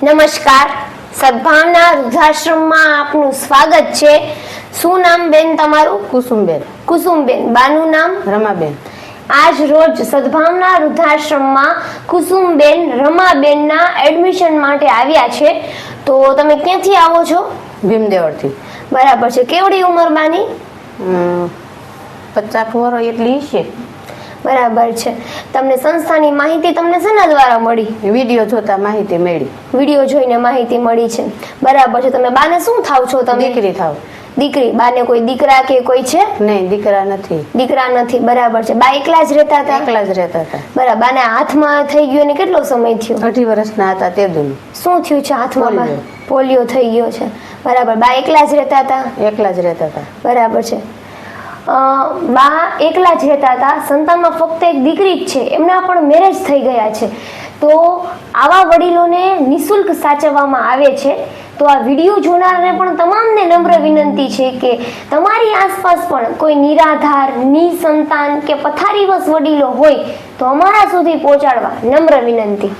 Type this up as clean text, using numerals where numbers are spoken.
નમસ્કાર, સદભાવના વૃદ્ધાશ્રમમાં આપનું સ્વાગત છે. શું નામ બેન તમારું? કુસુમબેન. કુસુમબેન. બાનું નામ? રમાબેન. આજ રોજ સદભાવના વૃદ્ધાશ્રમમાં કુસુમબેન રમાબેનના એડમિશન માટે આવ્યા છે. તો તમે ક્યાંથી આવો છો? ભીમદેવળથી. બરાબર છે. કેવડી ઉંમર બાની? 50 વર્ષ એટલી છે. બરાબર છે. તમને સંસ્થાની માહિતી તમને શેના દ્વારા મળી? વિડીયો જોતા માહિતી મળી. વિડીયો જોઈને માહિતી મળી છે. બરાબર છે. તમે બાને શું થાવ છો? તમે દીકરી થાવ. દીકરી. બાને કોઈ દીકરા કે કોઈ છે? નહીં, દીકરા નથી. દીકરા નથી. બરાબર છે. બા એકલા જ રહેતા હતા? એકલા જ રહેતા હતા. બરાબર. બાને હાથમાં થઈ ગયો ને કેટલો સમય થયો? 18 વર્ષના હતા તે દુનું. શું થયું છે હાથમાં? પોલિયો. પોલિયો થઈ ગયો છે. બરાબર. બા એકલા જ રહેતા હતા? એકલા જ રહેતા હતા. બરાબર છે. બા એકલા જ રહેતા હતા. સંતાનમાં ફક્ત એક દીકરી જ છે. એમના પણ મેરેજ થઈ ગયા છે. તો આવા વડીલોને નિઃશુલ્ક સાચવવામાં આવે છે. તો આ વિડીયો જોનારને પણ તમામને નમ્ર વિનંતી છે કે તમારી આસપાસ પણ કોઈ નિરાધાર, નિસંતાન કે પથારીવશ વડીલો હોય તો અમારા સુધી પહોંચાડવા નમ્ર વિનંતી.